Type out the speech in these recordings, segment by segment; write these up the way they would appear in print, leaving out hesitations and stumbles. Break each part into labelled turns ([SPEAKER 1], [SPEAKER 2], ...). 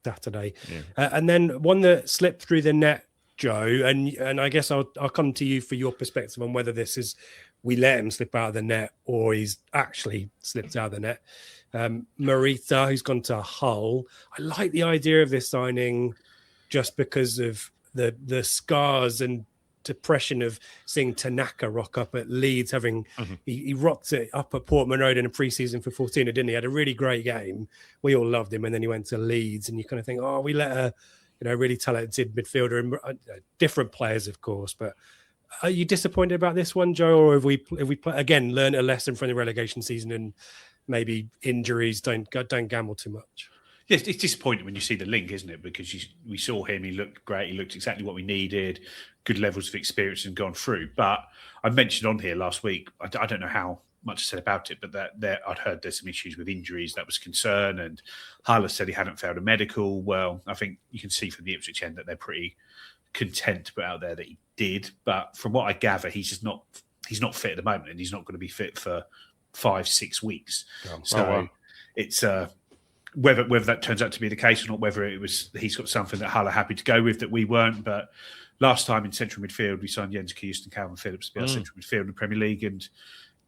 [SPEAKER 1] Saturday. And then one that slipped through the net, Joe, and I guess I'll come to you for your perspective on whether this is we let him slip out of the net or he's actually slipped out of the net. Marita, who's gone to Hull. I like the idea of this signing just because of the scars and depression of seeing Tanaka rock up at Leeds, having he rocked it up at Portman Road in a pre-season for Fortuna, didn't he? Had a really great game. We all loved him, and then he went to Leeds, and you kind of think, oh, we let a really talented midfielder and different players, of course. But are you disappointed about this one, Joe, or have we again learned a lesson from the relegation season and maybe injuries don't gamble too much?
[SPEAKER 2] Yes, it's disappointing when you see the link, isn't it? Because we saw him, he looked great, he looked exactly what we needed, good levels of experience and gone through. But I mentioned on here last week, I don't know how much I said about it, but that I'd heard there's some issues with injuries, that was concern, and Haller said he hadn't failed a medical. Well, I think you can see from the Ipswich end that they're pretty content to put out there that he did. But from what I gather, he's not fit at the moment, and he's not going to be fit for 5-6 weeks. It's whether that turns out to be the case or not, whether it was he's got something that Hull are happy to go with that we weren't. But last time in central midfield, we signed Jens Kjust and Calvin Phillips to be our central midfield in the Premier League. And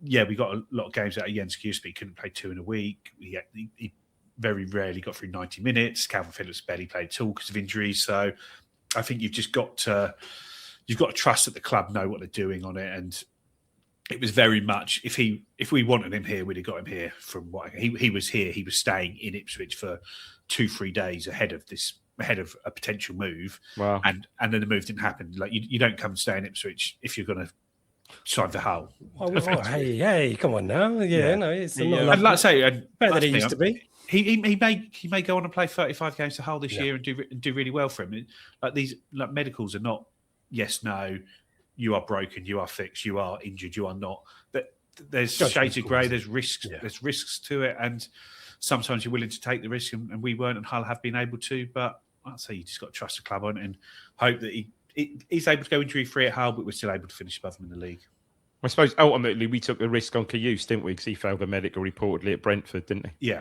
[SPEAKER 2] yeah, we got a lot of games out of Jens Kjust, but he couldn't play 2 in a week. He very rarely got through 90 minutes. Calvin Phillips barely played at all because of injuries. So I think you've just got to trust that the club know what they're doing on it. And it was very much if we wanted him here, we'd have got him here. From what he was here, he was staying in Ipswich for 2-3 days ahead of a potential move.
[SPEAKER 3] Wow!
[SPEAKER 2] And then the move didn't happen. Like you don't come and stay in Ipswich if you're going to sign for Hull.
[SPEAKER 1] Hey, come on now. No, it's not.
[SPEAKER 2] I'd like to say
[SPEAKER 1] better than it used to be.
[SPEAKER 2] He may go on and play 35 games to Hull this year and do really well for him. Like these medicals are not yes, no. You are broken, you are fixed, you are injured, you are not. But there's shades of grey, there's risks, there's risks to it, and sometimes you're willing to take the risk, and we weren't, and Hull have been able to. But I'd say you just got to trust the club on it and hope that he's able to go injury-free at Hull, but we're still able to finish above him in the league.
[SPEAKER 3] I suppose ultimately we took the risk on Kjust, didn't we? Because he failed the medical reportedly at Brentford, didn't he?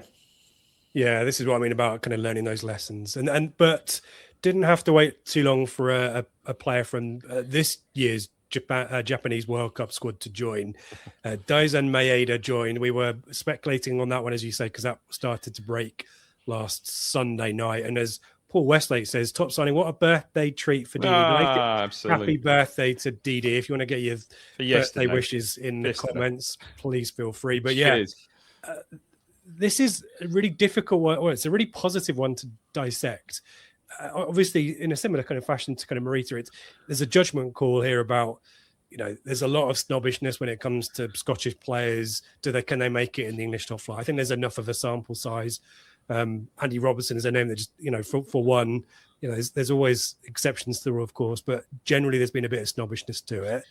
[SPEAKER 1] Yeah, this is what I mean about kind of learning those lessons, but didn't have to wait too long for a player from this year's Japanese World Cup squad to join. Daisen Maeda joined. We were speculating on that one, as you say, because that started to break last Sunday night. And as Paul Westlake says, top signing, what a birthday treat for Didi.
[SPEAKER 3] Absolutely.
[SPEAKER 1] Happy birthday to Didi. If you want to get your birthday wishes in the comments, please feel free. But this is a really difficult one. Well, it's a really positive one to dissect. Obviously, in a similar kind of fashion to kind of Marita, there's a judgment call here about, there's a lot of snobbishness when it comes to Scottish players. Can they make it in the English top flight? I think there's enough of a sample size. Andy Robertson is a name that just, for one, there's always exceptions to the rule, of course, but generally there's been a bit of snobbishness to it.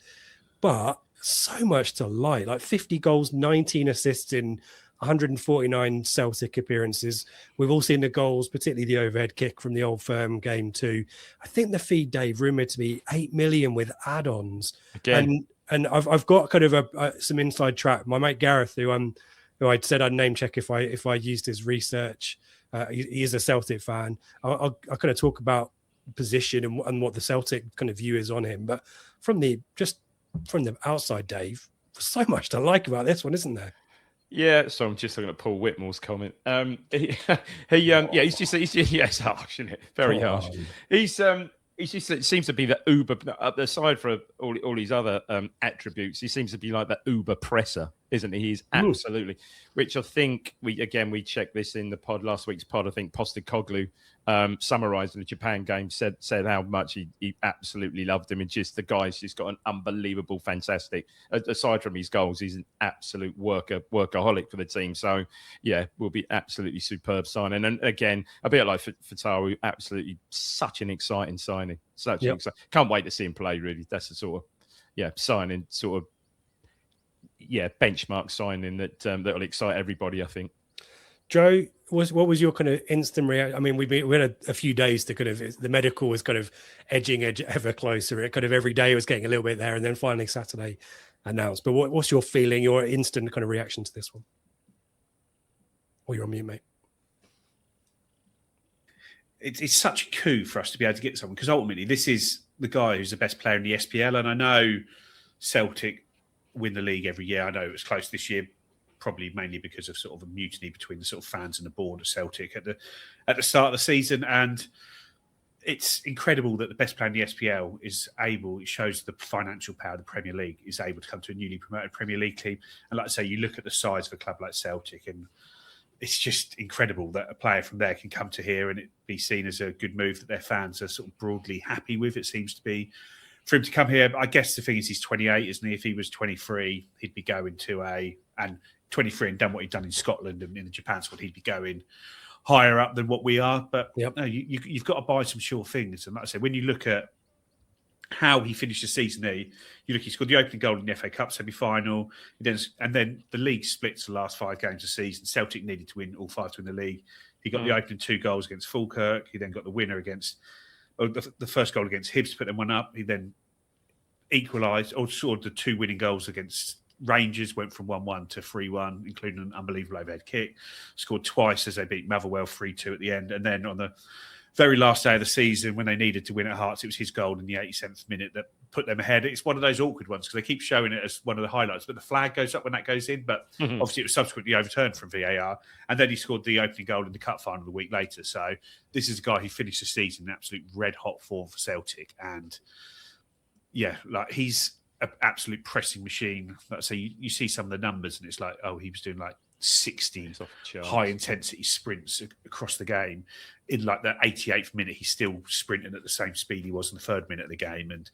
[SPEAKER 1] But so much to like 50 goals, 19 assists in 149 Celtic appearances. We've all seen the goals, particularly the overhead kick from the Old Firm game too. I think the fee, Dave, rumoured to be 8 million with add-ons. Again. And I've got kind of some inside track. My mate Gareth, who I said I'd name check if I used his research. He is a Celtic fan. I'll kind of talk about position and what the Celtic kind of view is on him. But from the outside, Dave, so much to like about this one, isn't there?
[SPEAKER 3] Yeah, so I'm just looking at Paul Whitmore's comment. He's harsh, isn't it? Very harsh. It seems to be the uber, aside from all his other attributes, he seems to be like the uber presser, isn't he? He's absolutely, which I think we checked this in the pod, last week's pod. I think Postecoglou summarising the Japan game said how much he absolutely loved him, and just the guy's just got an unbelievable, fantastic. Aside from his goals, he's an absolute workaholic for the team. So yeah, will be absolutely superb signing. And again, a bit like Fatawu, absolutely such an exciting signing. Can't wait to see him play. Really, that's the sort of signing, sort of benchmark signing that will excite everybody, I think.
[SPEAKER 1] Joe, what was your kind of instant reaction? I mean, we had a few days to kind of, the medical was kind of edging ever closer. It kind of every day was getting a little bit there, and then finally Saturday announced. But what's your feeling, your instant kind of reaction to this one? Or you're on mute, mate.
[SPEAKER 2] it's such a coup for us to be able to get someone, because ultimately this is the guy who's the best player in the SPL. And I know Celtic win the league every year. I know it was close this year, probably mainly because of sort of a mutiny between the sort of fans and the board of Celtic at the start of the season. And it's incredible that the best player in the SPL is able, it shows the financial power of the Premier League, is able to come to a newly promoted Premier League team. And like I say, you look at the size of a club like Celtic, and it's just incredible that a player from there can come to here and it be seen as a good move that their fans are sort of broadly happy with. It seems to be for him to come here. But I guess the thing is, he's 28, isn't he? If he was 23, he'd be going to and 23 and done what he'd done in Scotland and in the Japan squad, he'd be going higher up than what we are. But no, you've got to buy some sure things. And like I said, when you look at how he finished the season there, he scored the opening goal in the FA Cup semi-final, and then the league splits the last 5 games of the season. Celtic needed to win all 5 to win the league. He got the opening 2 goals against Falkirk. He then got the winner against the first goal against Hibs to put them 1 up. He then equalised or scored the 2 winning goals against Rangers, went from 1-1 to 3-1, including an unbelievable overhead kick. Scored twice as they beat Motherwell 3-2 at the end. And then on the very last day of the season, when they needed to win at Hearts, it was his goal in the 87th minute that put them ahead. It's one of those awkward ones because they keep showing it as one of the highlights, but the flag goes up when that goes in. But obviously it was subsequently overturned from VAR. And then he scored the opening goal in the cup final the week later. So this is a guy who finished the season in absolute red-hot form for Celtic. And yeah, like he's an absolute pressing machine. Like I say, you see some of the numbers and it's like, oh, he was doing like 60 high-intensity sprints across the game. In like the 88th minute, he's still sprinting at the same speed he was in the 3rd minute of the game. And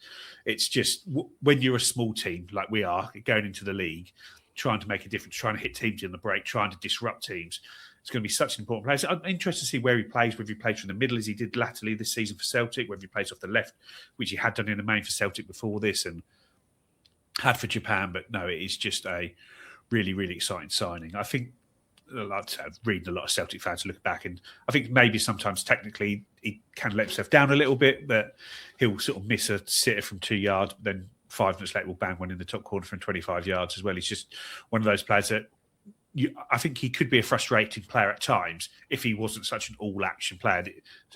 [SPEAKER 2] it's just, when you're a small team like we are, going into the league, trying to make a difference, trying to hit teams in the break, trying to disrupt teams, it's going to be such an important place. I'm interested to see where he plays, whether he plays from the middle as he did latterly this season for Celtic, whether he plays off the left, which he had done in the main for Celtic before this and had for Japan. But no, it is just a really, really exciting signing. I think I've read a lot of Celtic fans look back, and I think maybe sometimes technically he can let himself down a little bit, that he'll sort of miss a sitter from 2 yards, but then 5 minutes later will bang one in the top corner from 25 yards as well. He's just one of those players that I think he could be a frustrating player at times if he wasn't such an all-action player.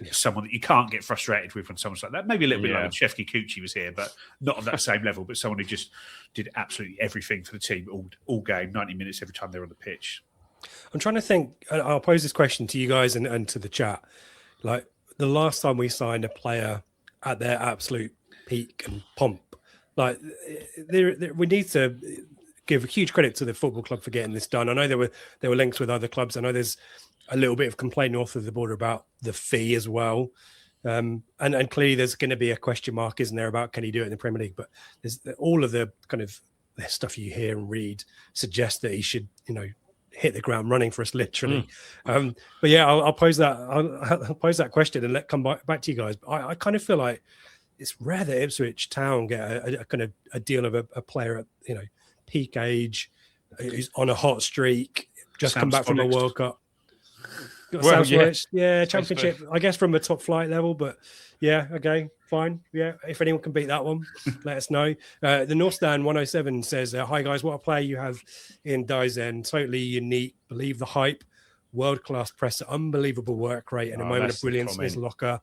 [SPEAKER 2] Someone that you can't get frustrated with when someone's like that. Maybe a little bit like when Shefki Kuchi was here, but not on that same level. But someone who just did absolutely everything for the team all game, 90 minutes every time they're on the pitch.
[SPEAKER 1] I'm trying to think. I'll pose this question to you guys and to the chat. Like the last time we signed a player at their absolute peak and pomp, like we need to give a huge credit to the football club for getting this done. I know there were links with other clubs. I know there's a little bit of complaint north of the border about the fee as well. And clearly there's going to be a question mark, isn't there, about can he do it in the Premier League? But there's all of the kind of the stuff you hear and read suggests that he should, hit the ground running for us, literally. But yeah, I'll pose that. I'll pose that question and come back to you guys. I kind of feel like it's rare that Ipswich Town get a kind of a deal of a player at peak age, who's on a hot streak, just come back from a World Cup. Championship, I guess from a top flight level, but yeah, okay, fine. Yeah, if anyone can beat that one, let us know. The North Stand 107 says, hi guys, what a player you have in Daisen. Totally unique, believe the hype, world-class presser, unbelievable work rate, and a moment of brilliance in his locker.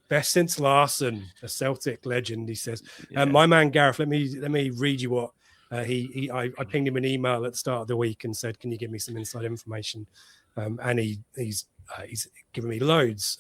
[SPEAKER 1] Best since Larson, a Celtic legend, he says. My man Gareth, let me read you what I pinged him an email at the start of the week and said, can you give me some inside information? And he's given me loads,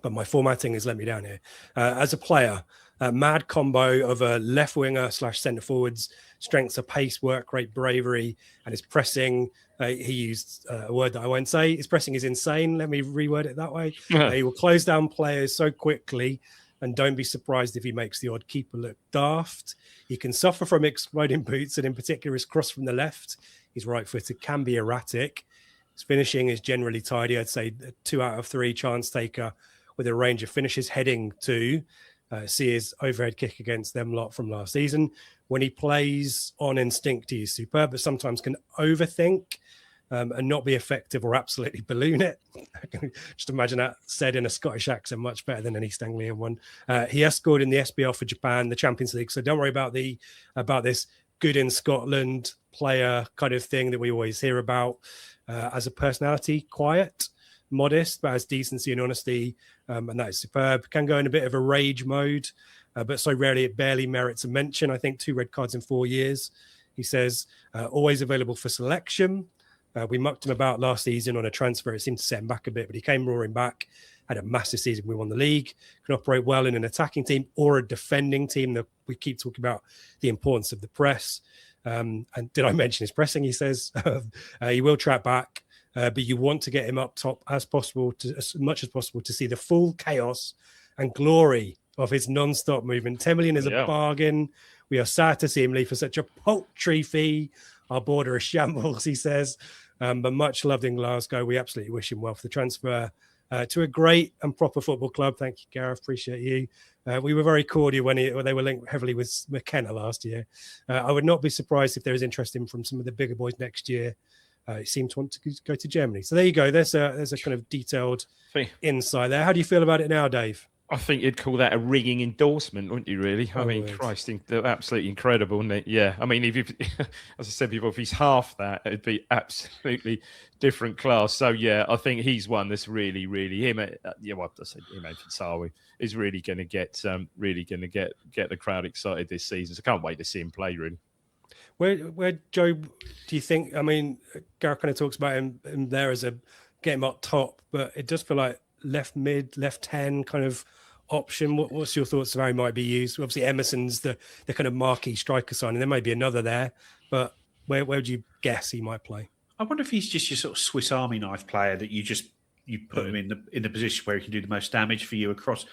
[SPEAKER 1] but my formatting has let me down here. As a player, mad combo of a left winger / centre forwards, strengths of pace, work rate, bravery, and his pressing. He used a word that I won't say. His pressing is insane. Let me reword it that way. He will close down players so quickly, and don't be surprised if he makes the odd keeper look daft. He can suffer from exploding boots, and in particular his cross from the left. His right-footed can be erratic. His finishing is generally tidy. I'd say 2 out of 3 chance taker with a range of finishes, heading to see his overhead kick against them lot from last season. When he plays on instinct, he is superb, but sometimes can overthink and not be effective or absolutely balloon it. I can just imagine that said in a Scottish accent, much better than an East Anglian one. He has scored in the SBL for Japan, the Champions League, so don't worry about this good in Scotland player kind of thing that we always hear about. As a personality, quiet, modest, but has decency and honesty, and that is superb. Can go in a bit of a rage mode, but so rarely it barely merits a mention. I think 2 red cards in 4 years. He says, always available for selection. We mucked him about last season on a transfer. It seemed to set him back a bit, but he came roaring back, had a massive season. We won the league, can operate well in an attacking team or a defending team. That we keep talking about the importance of the press. And did I mention his pressing? He says he will track back, but you want to get him up top as much as possible to see the full chaos and glory of his non-stop movement. 10 million is a bargain. We are sad to see him leave for such a paltry fee. Our border is shambles, he says. But much loved in Glasgow. We absolutely wish him well for the transfer to a great and proper football club. Thank you, Gareth. Appreciate you. We were very cordial when they were linked heavily with McKenna last year. I would not be surprised if there is interest in from some of the bigger boys next year. He seemed to want to go to Germany. So there you go. There's a kind of detailed insight there. How do you feel about it now, Dave?
[SPEAKER 3] I think you'd call that a ringing endorsement, wouldn't you, really? I mean, Christ, they're absolutely incredible, isn't it? Yeah. I mean, if as I said before, if he's half that, it'd be absolutely different class. So, yeah, I think he's one that's really, really him. Well, I say him and Fitzawi is really going to get the crowd excited this season. So I can't wait to see him play, really.
[SPEAKER 1] Where Joe, do you think? I mean, Gareth kind of talks about him there as get him up top, but it does feel like left mid, left 10 kind of option. What's your thoughts of how he might be used? Obviously, Emerson's the kind of marquee striker sign, and there may be another there, but where would you guess he might play?
[SPEAKER 2] I wonder if he's just your sort of Swiss Army knife player that you put him in the position where he can do the most damage for you across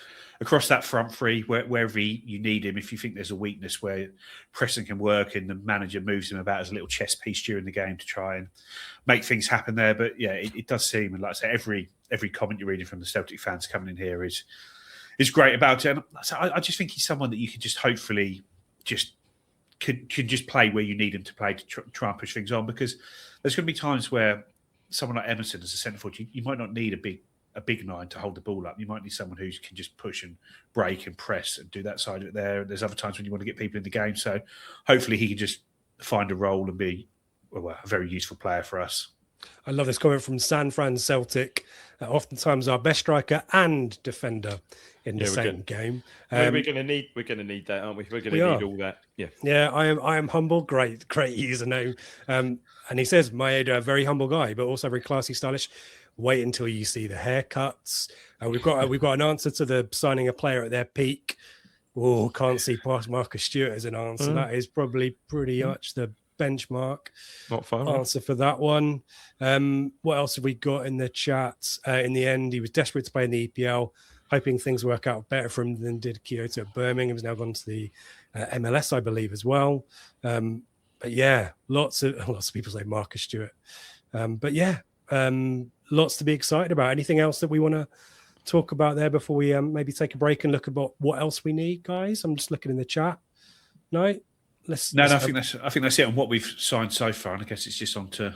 [SPEAKER 2] that front three, wherever you need him. If you think there's a weakness where pressing can work and the manager moves him about as a little chess piece during the game to try and make things happen there. But yeah, it does seem, and like I say, every comment you're reading from the Celtic fans coming in here is great about it. And I just think he's someone that you can just hopefully could just play where you need him to play to try and push things on, because there's going to be times where someone like Emerson as a centre forward, you might not need a big nine to hold the ball up. You might need someone who can just push and break and press and do that side of it there. There's other times when you want to get people in the game. So hopefully he can just find a role and be a very useful player for us.
[SPEAKER 1] I love this comment from San Fran Celtic. Oftentimes our best striker and defender in the same game.
[SPEAKER 3] We're going to need that, aren't we? We're going to need all that. Yeah.
[SPEAKER 1] Yeah, I am humble. Great username. And he says, Maeda, a very humble guy, but also very classy, stylish. Wait until you see the haircuts. We've got an answer to the signing a player at their peak. Oh, can't see past Marcus Stewart as an answer. That is probably pretty much the benchmark answer for that one. What else have we got in the chat? In the end, he was desperate to play in the EPL, hoping things work out better for him than did Kyoto at Birmingham. He's now gone to the MLS, I believe, as well. But yeah, lots of people say Marcus Stewart. But yeah, lots to be excited about. Anything else that we want to talk about there before we maybe take a break and look about what else we need, guys? I'm just looking in the chat. No. I
[SPEAKER 2] think that's it on what we've signed so far, and I guess it's just on to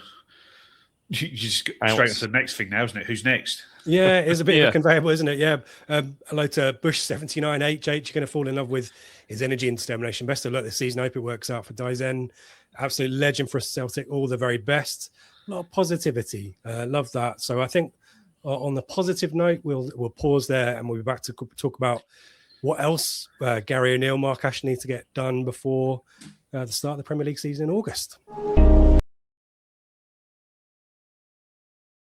[SPEAKER 2] straight on to the next thing now, isn't it? Who's next?
[SPEAKER 1] Yeah, it's a bit of a conveyable, isn't it? Yeah. Hello to Bush79HH. You're going to fall in love with his energy and determination. Best of luck this season. I hope it works out for Daisen. Absolute legend for Celtic. All the very best. A lot of positivity. Love that. So I think on the positive note, we'll pause there and we'll be back to talk about what else Gary O'Neill, Mark Ashley need to get done before the start of the Premier League season in August.